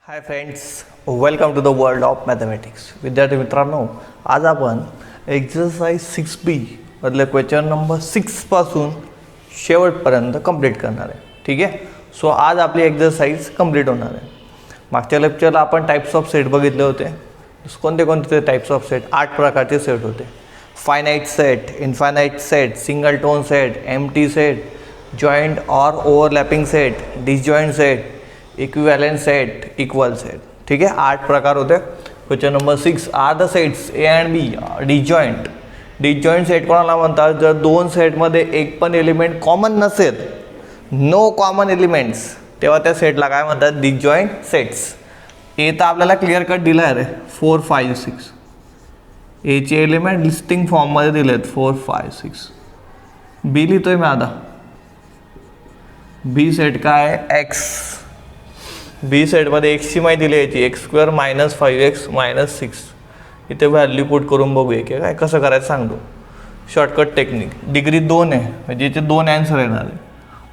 High friends, welcome to the world of mathematics. विद्यार्थी मित्रांनो, आज आपण एक्झरसाइज 6B मधले क्वेश्चन नंबर 6 पासून शेवटपर्यंत कंप्लीट करणार आहे. ठीक आहे. सो आज आपली एक्झरसाइज कंप्लीट होणार आहे. मागच्या लेक्चरला आपण टाइप्स ऑफ सेट बघितले होते. कोणते कोणते टाइप्स ऑफ सेट? 8 प्रकारचे सेट होते. Finite set, infinite set, singleton set, empty set, joint और overlapping set, disjoint set, equivalent set, equal set. ठीक है, 8 प्रकार होते. Question number 6 are the sets A and B disjoint. Disjoint set कोणाला म्हणतात? जर दोन सेटमध्ये एक पण एलिमेंट कॉमन नसेल, नो कॉमन एलिमेंट्स, तेव्हा त्या सेटला काय म्हणतात? Disjoint sets. ए तर आपल्याला क्लिअर कट दिला आहे रे, 4 5 6. एचे एलिमेंट लिस्टिंग फॉर्ममध्ये दिलेत 4 5 6. बी लिहितोय मी आता. बी सेट काय आहे? एक्स. बी सेटमध्ये एक्सची माहिती दिली याची, x square minus 5x minus 6. इथे व्हॅल्यू पुट करून बघूया की काय कसं करायचं सांगतो. Shortcut technique. डिग्री 2 आहे म्हणजे इथे 2 ॲन्सर येणार आहे.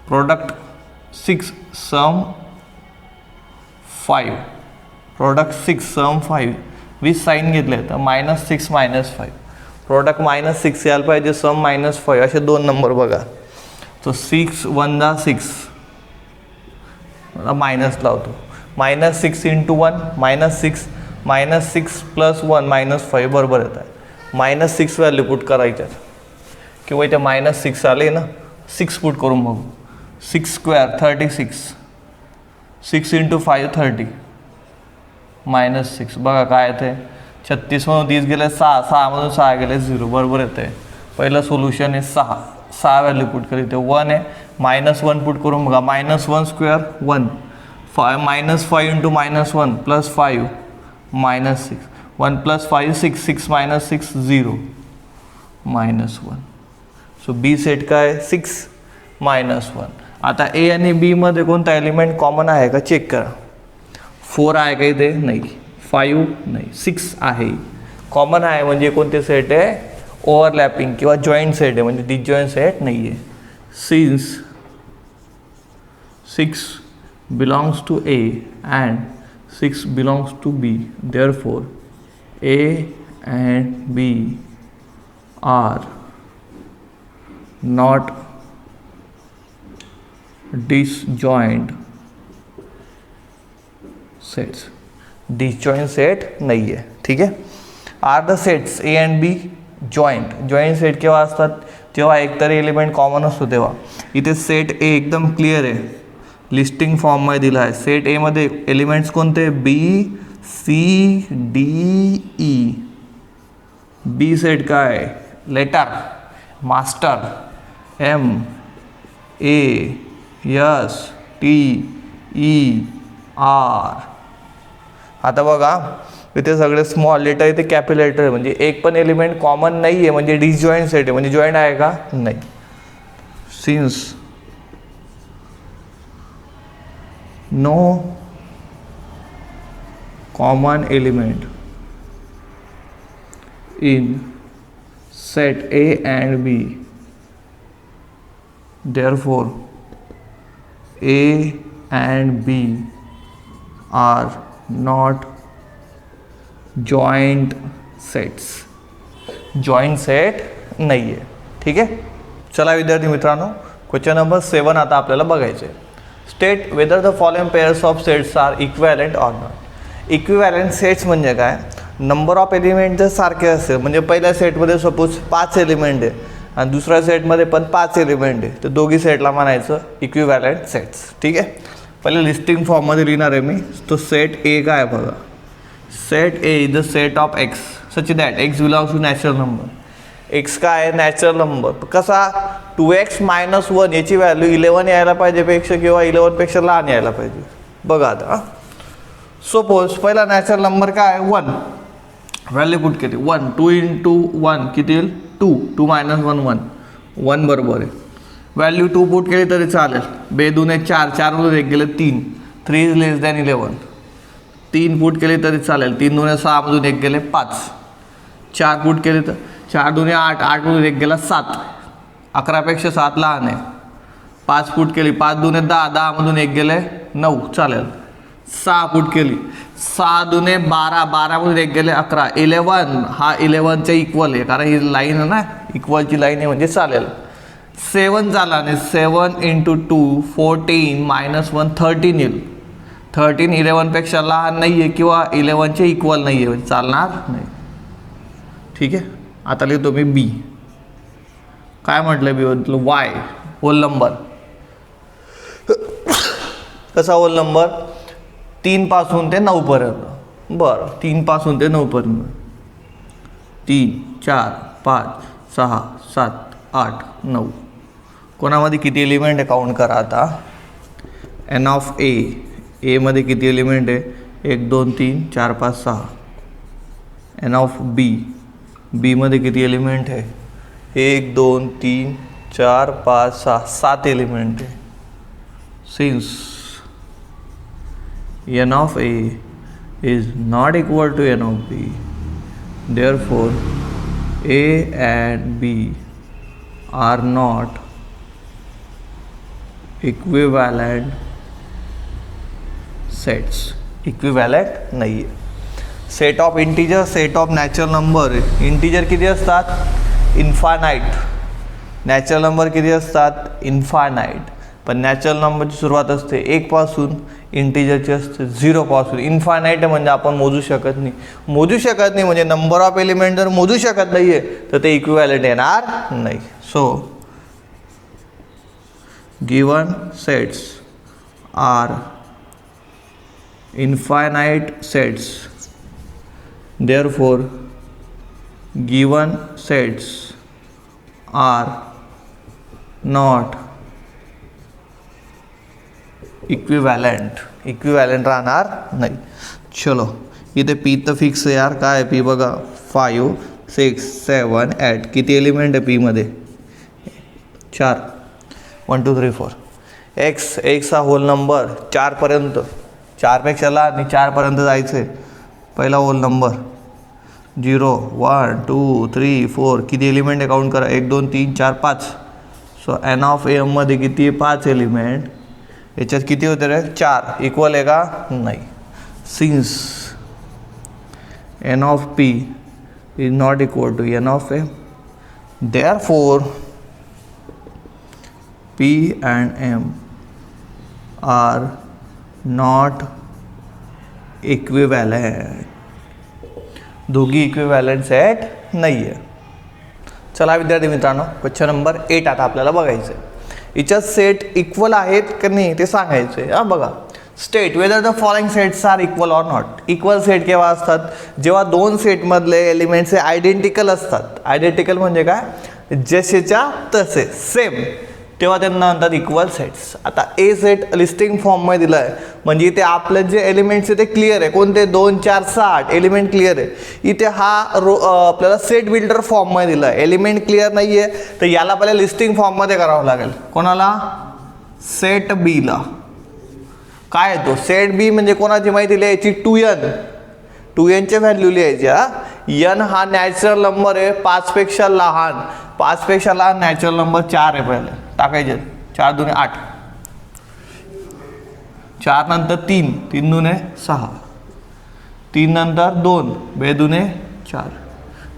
Product 6 sum 5. Product 6 sum 5 with sign घेतले तर -6 -5. प्रोडक्ट -6 यायला पाहिजे, सम -5. असे 2 नंबर बघा. तो 6 1 जा 6, मायनस लावतो. -6 × 1 -6, -6 + 1 -5 बरोबर येत आहे. -6 व्हॅल्यू पुट करायच्यात किंवा इथे -6 आले ना, 6 पुट करून बघू. 6 स्क्वेअर 36, 6 × 5 30, -6. बघा काय येते, 36 मधून 30 गेले 6, 6 मधून 6 गेले 0, बरोबर येते. पहिलं सोल्युशन आहे 6 व्हॅल्यू पुट करी. ते 1 आहे, -1 पुट करून बघा. -1 स्क्वेअर 1, -5 × -1 + 5 -6, 1 + 5 6, 6 - 6 0, -1. सो बी सेट काय? 6 -1. आता ए आणि बी मध्ये कोणता एलिमेंट कॉमन आहे का चेक करा. 4 आहे का इथे? नाही. 5 नाही. 6 आहे. कॉमन आहे म्हणजे कोणते सेट आहे? ओव्हरलॅपिंग किंवा जॉईंट सेट आहे, म्हणजे डिसजॉईंट सेट नाही आहे. Since 6 belongs to A and 6 belongs to B, therefore A and B are not disjoint sets. disjoint set नहीं है. ठीक है. are the sets A and B joint set केव्हा असतात? जेव्हा एकतरी एलिमेंट कॉमन असतो तेव्हा. इथे सेट ए एकदम क्लिअर आहे, लिस्टिंग फॉर्ममध्ये दिला आहे. सेट ए मध्ये एलिमेंट्स कोणते? B C D E. B set काय? Letter master M A S T E R. आता बघा इथे सगळे स्मॉल लेटर, इथे कॅपिटल लेटर आहे, म्हणजे एक पण एलिमेंट कॉमन नाही आहे, म्हणजे डिसजॉईंट सेट आहे. म्हणजे जॉईंट आहे का? नाही. Since no common element in set A and B, therefore A and B are not joint sets. Joint set नाही आहे. ठीक आहे. चला विद्यार्थी मित्रांनो, क्वेश्चन नंबर 7 आता आपल्याला बघायचे. State whether the following pairs of sets are equivalent or not. Equivalent sets म्हणजे काय? नंबर ऑफ एलिमेंट जर सारखे असेल, म्हणजे पहिल्या सेटमध्ये सपोज 5 एलिमेंट आहे आणि दुसऱ्या सेटमध्ये पण 5 एलिमेंट आहे, तर दोघी सेटला म्हणायचं इक्विव्हॅलेंट सेट्स. ठीक आहे. पहिले लिस्टिंग फॉर्ममध्ये लिहिणार आहे मी. तो सेट ए काय बघा. Set A is the set of x such that x belongs to natural number. X काय आहे? Natural number. कसा? 2x - 1 याची व्हॅल्यू 11 यायला पाहिजे पेक्षा किंवा 11 पेक्षा लहान यायला पाहिजे. बघा आता सपोज पहिला नॅचरल नंबर काय? 1. व्हॅल्यू पुट केली 1. 2 × 1 किती येईल? 2. 2 - 1 1. 1 बरोबर आहे. व्हॅल्यू 2 पुट केली तरी चालेल. 2 × 2 = 4, 4 मधून 1 गेले 3. 3 इज लेस दॅन 11. 3 पुट केली तरी चालेल. 3 × 2 = 6 मधून 1 गेले 5. 4 पुट केले तर 4 × 2 = 8, 8 मधून 1 गेला 7. 11 पेक्षा 7 लहान आहे. 5 फूट केली, 5 दूने 10, 10 मधून 1 गेले 9, चालेल. 6 पुट केली, 6 दुने 12, 12 मध्ये 1 गेले 11, 11 हा 11च्या इक्वल आहे कारण ही लाईन आहे ना, इक्वलची लाईन आहे म्हणजे चालेल. 7 झाला आणि 7 × 2 14 -1 13 येईल. 13 11पेक्षा लहान नाही आहे किंवा 11चे इक्वल नाही आहे म्हणजे चालणार नाही. ठीक आहे, आता लिहितो मी बी. काय म्हटलं बी म्हटलं वाय होल नंबर. कसा होल नंबर? 3 पासून ते 9 पर्यंत. बरं, 3 पासून ते 9 पर्यंत. 3 4 5 6 7 8 9. कोणामध्ये किती एलिमेंट आहे काउंट करा आता. एन ऑफ ए, ए मध्ये किती एलिमेंट आहे? 1 2 3 4 5 6. एन ऑफ बी, बी मध्ये किती एलिमेंट आहे? 1 2 3 4 5 6 7 एलिमेंट आहे. Since n of a is not equal to n of b, therefore a and b are not equivalent sets. Equivalent नाही आहे. Set of integer, set of natural number. Integer किती असतात? Infinite. Natural number किती असतात? Infinite. पण natural नंबरची सुरुवात असते 1 पासून, इंटीजरची असते 0 पासून. इन्फानाईट म्हणजे आपण मोजू शकत नाही. मोजू शकत नाही म्हणजे नंबर ऑफ एलिमेंट जर मोजू शकत नाही आहे तर ते इक्विवॅलंट येणार नाही. So given sets are infinite sets, therefore given sets are not equivalent. Equivalent राहणार नाही. चलो इथे पी तर फिक्स आहे यार. काय पी बघा 5 6 7 8. किती एलिमेंट आहे पीमध्ये? 4. 1 2 3 4. एक्स हा होल नंबर 4 पर्यंत, 4 पेक्षा लहान आणि 4 पर्यंत जायचं आहे. पहिला होल नंबर 0 1 2 3 4. किती एलिमेंट आहे काउंट करा? 1 2 3 4 5. सो एन ऑफ एममध्ये किती आहे? 5 एलिमेंट. याच्यात किती होते रे? 4. इक्वल आहे का? नाही. Since n of P is not equal to N of M, therefore P and M are not equivalent. दोघी इक्विवॅलंट सेट नाही आहे. चला विद्यार्थी मित्रांनो, क्वेश्चन नंबर 8 आता आपल्याला बघायचं आहे. याच्यात सेट इक्वल आहेत का नाही ते सांगायचं आहे. हां बघा, state whether the following sets are equal or not. Equal set केव्हा असतात? जेव्हा 2 सेटमधले एलिमेंट्स हे आयडेंटिकल असतात. आयडेंटिकल म्हणजे काय? जसेच्या तसे, सेम, तेव्हा त्यांना म्हणतात इक्वल सेट्स. आता ए सेट लिस्टिंग फॉर्ममध्ये दिला आहे म्हणजे इथे आपले जे एलिमेंट्स आहे ते क्लिअर आहे. कोणते? 2 4 6 8 एलिमेंट क्लिअर आहे. इथे हा आपल्याला सेट बिल्डर फॉर्ममध्ये दिला आहे. एलिमेंट क्लिअर नाही आहे तर याला पहिले लिस्टिंग फॉर्ममध्ये करावं लागेल. कोणाला? सेट बीला. काय येतो? सेट बी म्हणजे कोणाची माहिती लिहायची? 2n. 2nचे व्हॅल्यू लिहायची. n हा नॅचरल नंबर आहे 5 पेक्षा लहान. 5 पेक्षा लहान नॅचरल नंबर 4 आहे. पहिले टाकायचे 4 दुने 8. 4 नंतर 3, 3 दुने 6. 3 नंतर 2, 2 दुने 4.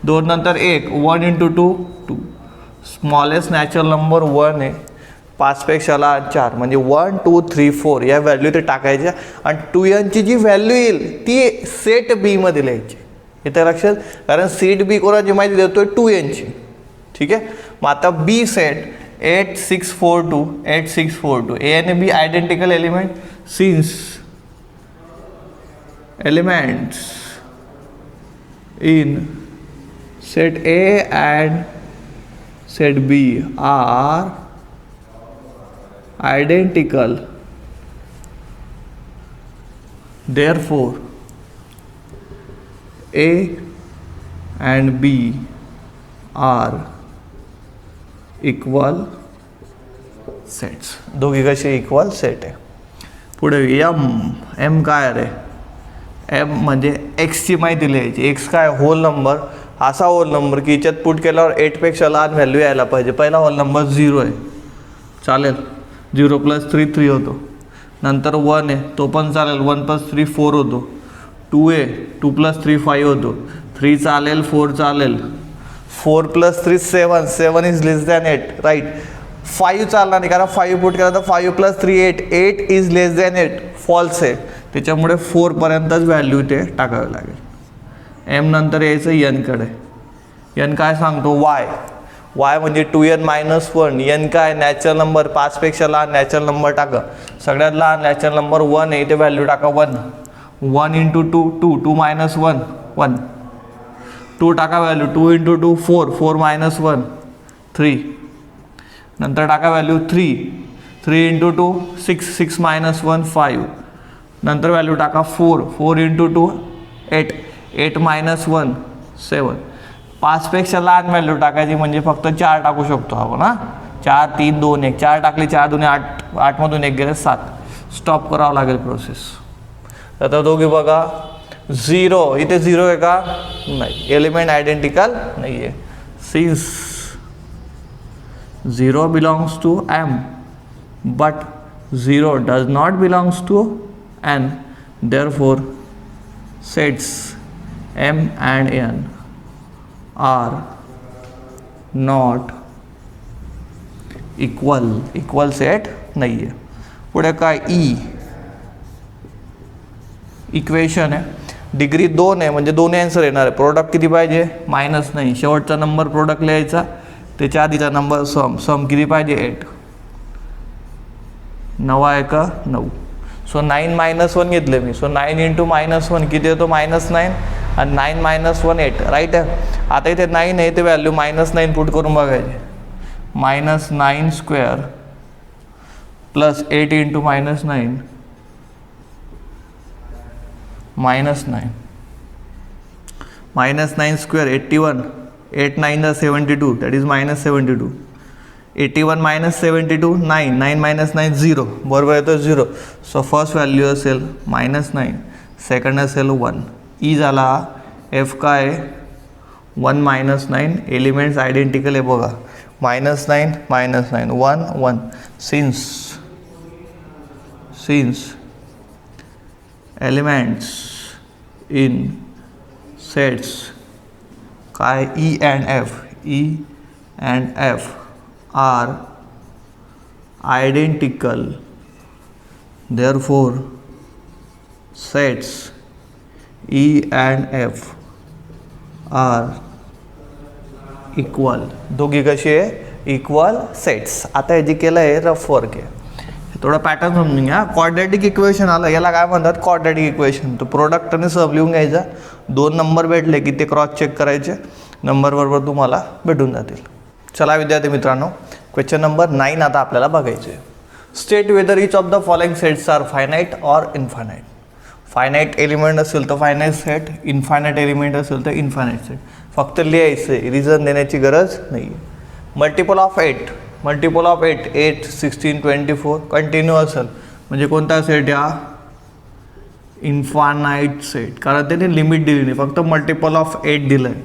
2 नंतर 1, 1 × 2 2. स्मॉलेस्ट नॅचरल नंबर 1 आहे. 5 पेक्षा लहान 4 म्हणजे 1 2 3 4 या व्हॅल्यू ते टाकायच्या आणि 2nची जी व्हॅल्यू येईल ती सेट बी मध्ये लिहायची. इथे लक्षात, कारण सेट बी कोणाची माहिती देतोय? 2nची. ठीक आहे. मग आता बी सेट 8 6 4 2 8 6 4 2. ए आणि B identical element. Since elements in set A and set B are identical, therefore A and B are equal sets. दोघी कशी इक्वल सेट आहे. पुढे एम काय रे? एम म्हणजे एक्सची माहिती लिहायची. एक्स काय? Whole number. असा होल नंबर की याच्यात पुट केल्यावर 8 पेक्षा लहान व्हॅल्यू यायला पाहिजे. पहिला होल नंबर 0 आहे. चालेल. 0 + 3 3 होतो. नंतर 1 आहे तो पण चालेल, 1 + 3 4 होतो. 2 आहे, 2 + 3 5 होतो. 3 चालेल, 4 चालेल. 4 + 3 7, 7 इज लेस दॅन 8, राईट. 5 चालणार नाही कारण 5 पुट केला तर 5 + 3 8, 8 इज लेस दॅन 8, फॉल्स आहे. त्याच्यामुळे 4 पर्यंतच व्हॅल्यू ते टाकावी लागेल. एम नंतर यायचं एनकडे. एन काय सांगतो? वाय. वाय म्हणजे 2n - 1. एन काय? नॅचरल नंबर, 5 पेक्षा लहान नॅचरल नंबर टाका. सगळ्यात लहान नॅचरल नंबर 1 आहे, इथे व्हॅल्यू टाका 1. 1 × 2 2, 2 - 1 1. 2 टाका व्हॅल्यू, 2 × 2 4, 4 - 1 3. नंतर टाका व्हॅल्यू 3, 3 × 2 6, 6 - 1 5. नंतर व्हॅल्यू टाका 4, 4 × 2 8, 8 - 1 7. 5 पेक्षा लहान व्हॅल्यू टाकायची म्हणजे फक्त 4 टाकू शकतो आपण. 4 3 2 1, 4 टाकली, 4 2 8, 8 मधून 1 गेले 7. स्टॉप करावं लागेल प्रोसेस. आता दोघी बघा, 0 इथे 0 आहे का? नाही, एलिमेंट आयडेंटिकल नाही आहे. सिन्स 0 बिलॉंग्स टू M but 0 does not belongs to N, therefore sets M and N are not equal. Equal set नाही आहे. पुढे काय? इक्वेशन आहे, डिग्री 2 आहे म्हणजे दोन्ही आन्सर येणार आहे. प्रोडक्ट किती पाहिजे? -9. शेवटचा नंबर प्रोडक्ट लिहायचा, त्याच्या आधीचा नंबर सम. सम किती पाहिजे? 8. 9 आहे का? 9. सो 9 - 1 घेतले मी. सो 9 × -1 किती येतो? -9. आणि 9 - 1 8, राईट आहे. आता इथे 9 आहे, ते व्हॅल्यू -9 पुट करून बघायचे. -9² + 8 × -9 -9. -9² 81, 8 9 72, दॅट इज -72. 81 - 72 9, 9 - 9 0, बरोबर येतो 0. सो फर्स्ट व्हॅल्यू असेल -9, सेकंड असेल 1. ई झाला. एफ काय? 1 - 9. एलिमेंट्स आयडेंटिकल आहे बघा. -9 - 9 1 1. सिन्स एलिमेंट्स इन सेट्स काय? E and F are identical, therefore sets E and F are equal. दोघी कशी आहे? Equal sets. आता हे जे केलं आहे रफ वर्क आहे, थोडा पॅटर्न समजून घ्या. क्वाड्रॅटिक इक्वेशन आलं, याला काय म्हणतात? Quadratic equation. तो प्रोडक्ट आणि सब लिहून घ्यायचा. 2 नंबर भेटले की ते क्रॉस चेक करायचे, नंबर बरोबर तुम्हाला भेटून जातील. चला विद्यार्थी मित्रांनो, क्वेश्चन नंबर 9 आता आपल्याला बघायचे. State whether each of the following sets are finite or infinite. Finite element असेल तर फायनाईट सेट, इनफायनाईट एलिमेंट असेल तर इनफायनाईट सेट. फक्त लिहायचं आहे, रिझन देण्याची गरज नाही आहे. मल्टिपल ऑफ 8, 8 16 24 कंटिन्यू असेल म्हणजे कोणता सेट? या इन्फायनाईट सेट, कारण त्याने लिमिट दिली नाही, फक्त मल्टिपल ऑफ 8 दिलं आहे,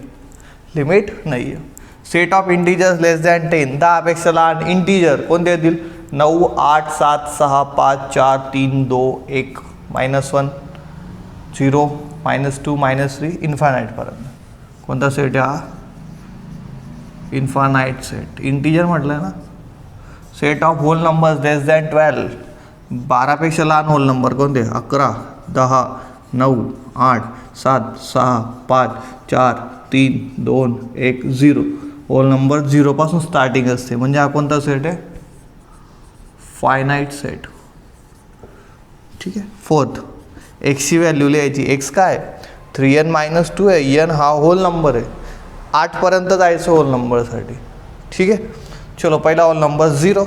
लिमिट नाही आहे. Set of integers less than 10, 10 पेक्षा लहान इंटिजर कोणते येतील? 9 8 7 6 5 4 3 2 1 -1 0 -2 -3 इन्फायनाईट पर्यंत. कोणता सेट हा? Infinite set. इंटिजर म्हटलं आहे ना. Set of whole numbers less than 12, 12 पेक्षा लहान होल नंबर कोणते? 11 10 9 8 7 6 5 4 3 2 1 0. होल नंबर 0 पासून स्टार्टिंग असते म्हणजे हा कोणता सेट आहे? Finite set. ठीक आहे. फोर्थ, एक्सची व्हॅल्यू लिहायची. एक्स काय? 3n - 2 आहे. एन हा होल नंबर आहे, 8 पर्यंत जायचं होल नंबरसाठी. ठीक आहे. चलो पहिला होल नंबर 0,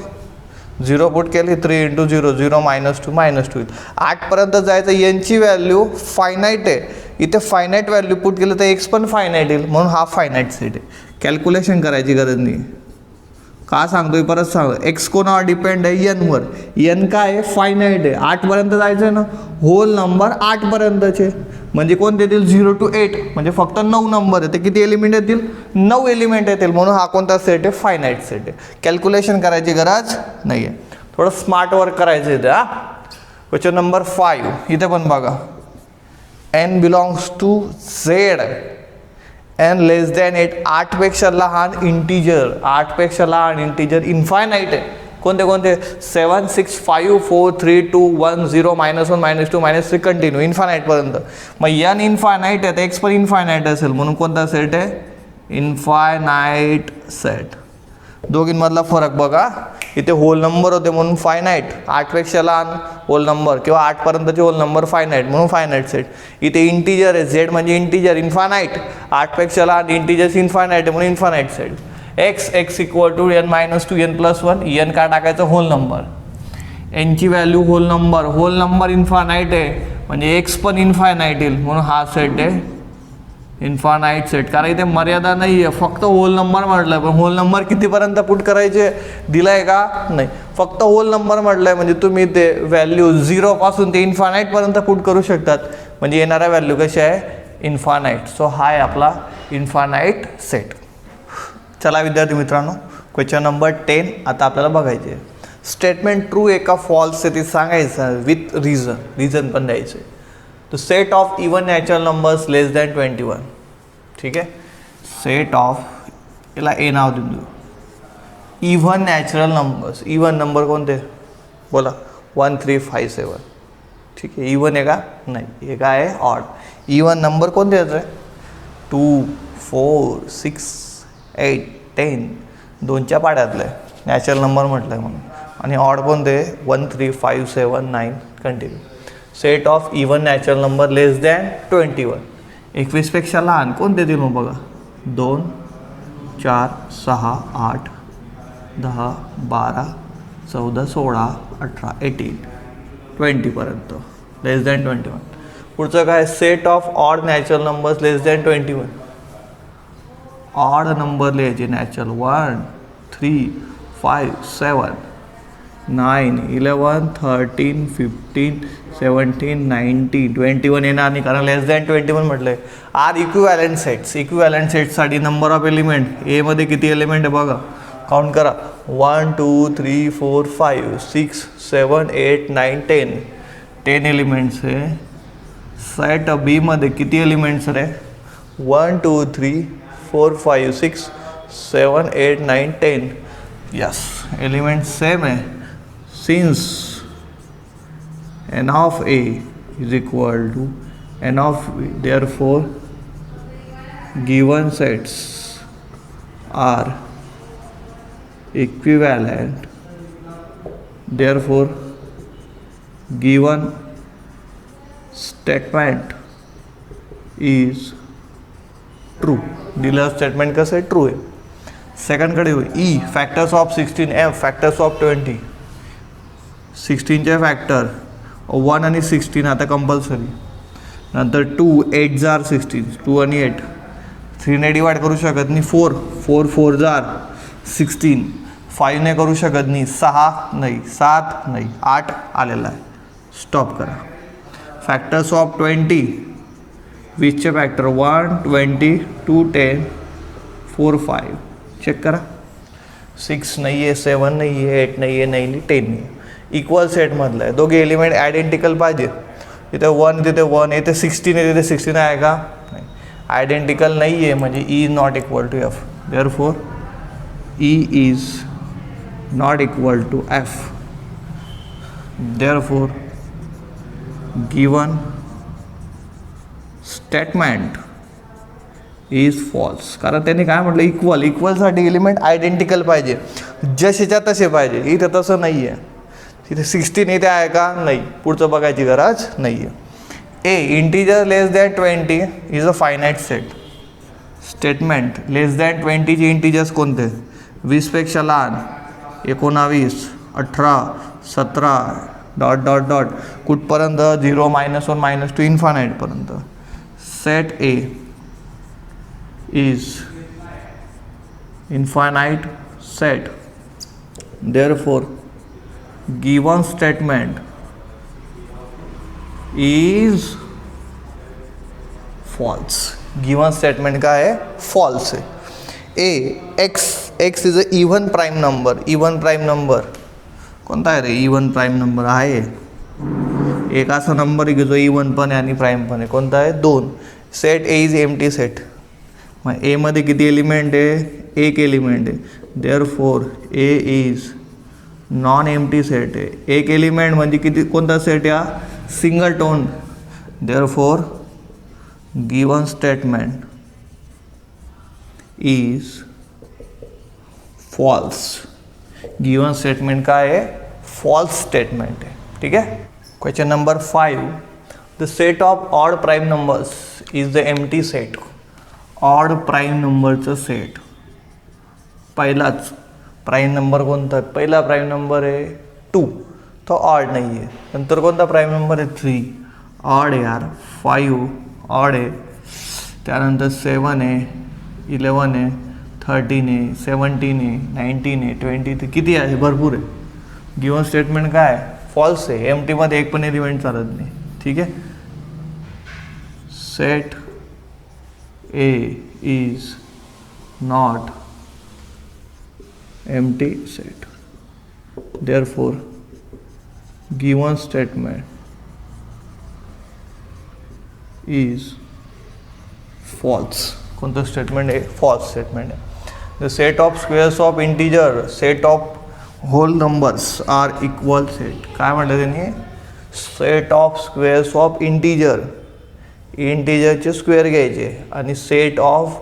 0 पुट केली, 3 × 0 0 -2 -2. 8 पर्यंत जायचं. एनची व्हॅल्यू फायनाईट आहे, इथे फायनाईट व्हॅल्यू पुट केलं तर एक्स पण फायनाईट येईल, म्हणून हा फायनाईट सेट आहे. कॅल्क्युलेशन करायची गरज नाही. का सांगतोय परत सांग. एक्स कोणावर डिपेंड आहे? एनवर. एन काय आहे? फायनाईट आहे, 8 पर्यंत जायचं आहे ना. होल नंबर 8 पर्यंतचे म्हणजे कोणते येतील? 0 to 8 म्हणजे फक्त 9 नंबर आहे. ते किती एलिमेंट येतील? 9 एलिमेंट येतील, म्हणून हा कोणता सेट आहे? फायनाईट सेट आहे. कॅल्क्युलेशन करायची गरज नाही आहे, थोडं स्मार्ट वर्क करायचं आहे. क्वेश्चन नंबर 5 इथे पण बघा, n belongs to z, n less than 8, 8 पेक्षा लहान इंटीजर, 8 पेक्षा लहान इंटीजर इन्फायनाईट आहे. कोणते कोणते? 7 6 5 4 3 2 1 0 -1 -2 -3 कंटिन्यू इन्फायनाईट पर्यंत. मग n इन्फायनाईट आहे तर x पण इन्फायनाईट असेल, म्हणून कोणता सेट आहे? Infinite set. दोघींमधला फरक बघा, इथे होल नंबर होते म्हणून फायनाईट, 8 पेक्षा लहान होल नंबर किंवा 8 पर्यंतचे होल नंबर फायनाईट म्हणून फायनाईट सेट. इथे इंटीजर आहे, झेड म्हणजे इंटीजर इन्फायनाईट, 8 पेक्षा लहान इंटीजर्स इन्फायनाईट आहे म्हणून infinite set. x equal to n - 2 n + 1, n का टाकायचं? Whole number. n ची व्हॅल्यू होल नंबर इन्फायनाईट आहे म्हणजे x पण इन्फायनाईट येईल म्हणून हा सेट आहे इन्फायनाईट सेट. कारण इथे मर्यादा नाही आहे, फक्त होल नंबर म्हटलं आहे, पण होल नंबर कितीपर्यंत पुट करायचे दिलाय का? नाही, फक्त होल नंबर म्हटलं आहे म्हणजे तुम्ही ते व्हॅल्यू 0 पासून ते इन्फायनाईटपर्यंत पुट करू शकतात, म्हणजे येणाऱ्या व्हॅल्यू कशी आहे? इन्फायनाईट. सो हा आहे आपला इन्फायनाईट सेट. चला विद्यार्थी मित्रांनो, क्वेश्चन नंबर 10 आता आपल्याला बघायचे. स्टेटमेंट ट्रू आहे का फॉल्स आहे ते सांगायचं विथ रिझन पण द्यायचं. तो set of even natural numbers less than 21. ठीक आहे, सेट ऑफ, याला ए नाव देऊ, even natural numbers. Even number कोणते? बोला. 1 3 5 7. ठीक आहे, इव्हन आहे का? नाही. हे काय आहे? ऑड. इव्हन नंबर कोणते येतं? 2 4 6 8 10, 2च्या पाड्यातलं आहे, नॅचरल नंबर म्हटलं आहे म्हणून. आणि ऑड कोणते? 1 3 5 7 9 continue. Set of even natural number less than 21. 21 पेक्षा लहान कोणते दिल मग बघा? 2 4 6 8 10 12 14 16 18 18 20 पर्यंत लेस दॅन 21. पुढचं काय? Set of odd natural numbers less than 21. Odd number लिहायचे नॅचरल. 1 3 5 7 9 11 13 15 17 19 21 येणार नाही, कारण लेस दॅन 21 म्हटलं आहे. Are equivalent sets. इक्विवॅलंट सेट्ससाठी नंबर ऑफ एलिमेंट, एमध्ये किती एलिमेंट आहे बघा, काउंट करा. 1 2 3 4 5 6 7 8 9 10 10 एलिमेंट्स आहे. सेट बीमध्ये किती एलिमेंट्स रे? 1 2 3 4 5 6 7 8 9 10. यस, एलिमेंट सेम आहे. Since n of a is equal to n of b, therefore given sets are equivalent, therefore given statement is true. दिलेलं स्टेटमेंट कसं आहे? ट्रू आहे. सेकंडकडे होईल E factors of 16, F factors of 20. 16चे factor 1 आणि 16 आता कंपल्सरी. नंतर 2 8 जार 16, 2 आणि 8 3ने डिवाइड करू शकत नाही. 4 4 4 जार 16, 5ने करू शकत नाही. 6 नाही, 7 नाही, 8 आलेला आहे. स्टॉप करा. फॅक्टर्स ऑफ 20, 20चे फॅक्टर 1 20 2 10 4 5. चेक करा. 6 नाही आहे, 7 नाही आहे, 8 नाही आहे, 9 नाही, 10 नाही. इक्वल सेटमधलं आहे. दोघे एलिमेंट आयडेंटिकल पाहिजे. तिथे 1 तिथे 1 आहे, इथे 16 आहे, तिथे 16 आहे का? नाही. आयडेंटिकल नाही आहे म्हणजे E is not equal to F. Therefore E is not equal to F. Therefore given statement is false. कारण त्यांनी काय म्हटलं? इक्वलसाठी एलिमेंट आयडेंटिकल पाहिजे, जसेच्या तसे पाहिजे. इथे तसं नाही आहे. तिथे 16 इथे आहे का? नाही. पुढचं बघायची गरज नाही आहे. A integer less than 20 is a finite set. Statement less than 20चे इंटीजर्स कोणते? 20 पेक्षा लहान 19 18 17 डॉट डॉट डॉट कुठपर्यंत? 0 -1 -2 इन्फानाईटपर्यंत. Set A is infinite set, therefore given statement is false. given statement काय आहे? false आहे. a x is a even prime number. even prime number कोणता आहे रे? even prime number आहे एक असा नंबर आहे की जो इवन पण आहे आणि प्राईम पण आहे. कोणता आहे? 2. Set A is empty set. मग एमध्ये किती एलिमेंट आहे? एक एलिमेंट आहे. Therefore A is non empty set आहे. एक एलिमेंट म्हणजे किती, कोणता सेट या? Singleton. Therefore given statement is false. Given statement काय आहे? फॉल्स स्टेटमेंट आहे. ठीक आहे. Question number 5. The set of odd prime numbers is the empty set. Odd prime नंबरचं सेट. पहिलाच प्राईम नंबर कोणता आहे? पहिला प्राईम नंबर आहे 2, तो ऑड नाही आहे. नंतर कोणता प्राईम नंबर आहे? 3, ऑड आहे यार. 5 ऑड आहे. त्यानंतर 7 आहे, 11 आहे, 13 आहे, 17 आहे, 19 आहे, 20 ते किती आहे? भरपूर आहे. गिवन स्टेटमेंट काय आहे? फॉल्स आहे. एम्प्टीमध्ये एक पण एलिमेंट चालत नाही. ठीक आहे. Set A is not empty set. Therefore given statement is false. कोणतं स्टेटमेंट आहे? फॉल्स स्टेटमेंट आहे. The set of squares of integer set of whole numbers are equal set. काय म्हटलं त्यांनी? Set of squares of integer. इंटिजरचे square घ्यायचे आणि set of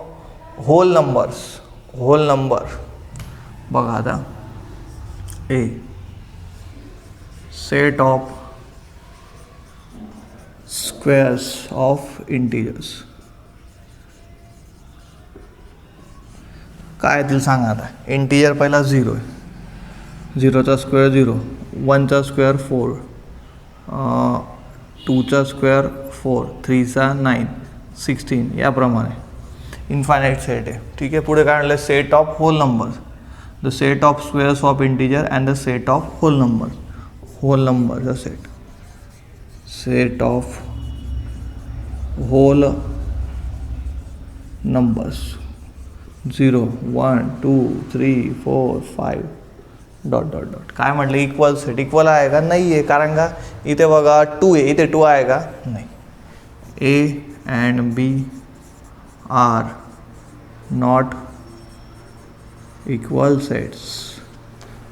whole numbers. Whole number बघा आता. A set of squares of integers काय येतील सांगा आता. इंटिजर पहिला 0 आहे. 0चा स्क्वेअर 0, 1चा स्क्वेअर 4, 2चा स्क्वेअर 4, 3चा 9, 16 याप्रमाणे इन्फायनाईट सेट आहे. ठीक आहे. पुढे काय म्हटलं? Set of whole numbers. The set of squares of integer and the set of whole numbers. Whole नंबरचा set. Set of whole numbers 0, 1, 2, 3, 4, 5 ... काय म्हटलं? Equal set. इक्वल आहे का? नाही आहे. कारण का इथे बघा 2 आहे, इथे 2 आहे का? नाही. A and B are not equal sets.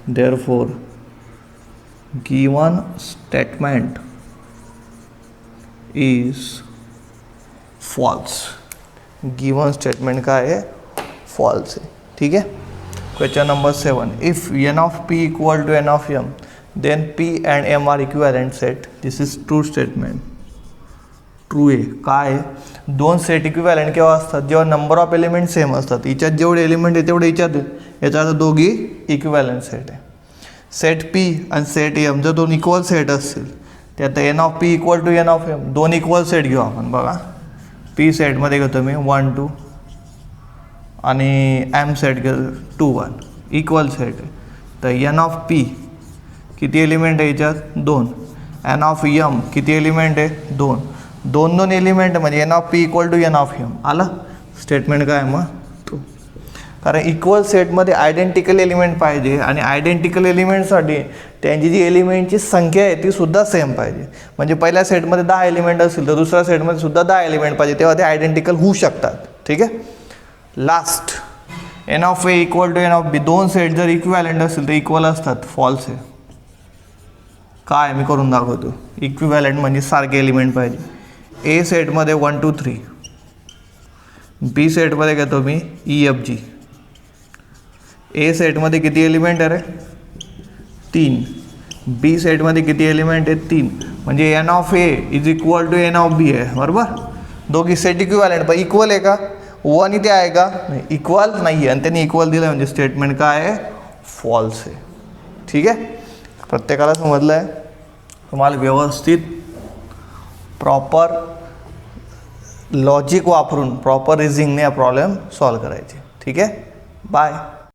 Therefore given statement is false. Given statement काय आहे? फॉल्स आहे. ठीक आहे. Question number 7. If n of p equal to n of m, then p and m are equivalent set. This is true statement. True आहे. काय आहे? दोन set equivalent केव्हा असतात? जेव्हा नंबर ऑफ एलिमेंट सेम असतात. हिच्यात जेवढे एलिमेंट आहे तेवढे हिच्यात आहे. याचा अर्थ दोघी इक्विव्हॅलेंट सेट आहे. सेट पी आणि सेट एम जर दोन इक्वल सेट असतील त्यात n of P equal to N of M. दोन इक्वल सेट घेऊ आपण. बघा पी सेटमध्ये घेतो मी 1, 2 आणि एम सेट घेतो 2, 1 इक्वल सेट आहे. तर एन ऑफ पी किती एलिमेंट आहे याच्यात? 2. एन ऑफ एम किती एलिमेंट आहे? 2. 2 एलिमेंट म्हणजे N of P equal to N of M. आला स्टेटमेंट काय मग? ट्रू. कारण इक्वल सेटमध्ये आयडेंटिकल एलिमेंट पाहिजे आणि आयडेंटिकल एलिमेंटसाठी त्यांची जी एलिमेंटची संख्या आहे ती सुद्धा सेम पाहिजे. म्हणजे पहिल्या सेटमध्ये 10 एलिमेंट असतील तर दुसऱ्या सेटमध्ये सुद्धा 10 एलिमेंट पाहिजे, तेव्हा ते आयडेंटिकल होऊ शकतात. ठीक आहे. Last N of A equal to N of B. दोन सेट जर इक्विव्हॅलेंट असतील तर इक्वल असतात. फॉल्स आहे. काय मी करून दाखवतो. इक्विव्हॅलेंट म्हणजे सारखे एलिमेंट पाहिजे. ए सेटमध्ये 1, 2, 3. बी सेटमध्ये घेतो मी EFG. ए सेटमध्ये किती एलिमेंट आहे रे? 3. बी सेटमध्ये किती एलिमेंट आहेत? 3. म्हणजे N of A is equal to N of B आहे. बरोबर. दोघी सेट इक्विव्हॅलेंट. पण इक्वल आहे का? 1 इथे आहे का? नाही. इक्वल नाही आहे आणि त्यांनी इक्वल दिलं म्हणजे स्टेटमेंट काय आहे? फॉल्स आहे. ठीक आहे. प्रत्येकाला समजलं आहे? तुम्हाला व्यवस्थित प्रॉपर लॉजिक वापरून प्रॉपर रिझनिंगने हा प्रॉब्लेम सॉल्व करायचे. ठीक आहे. बाय.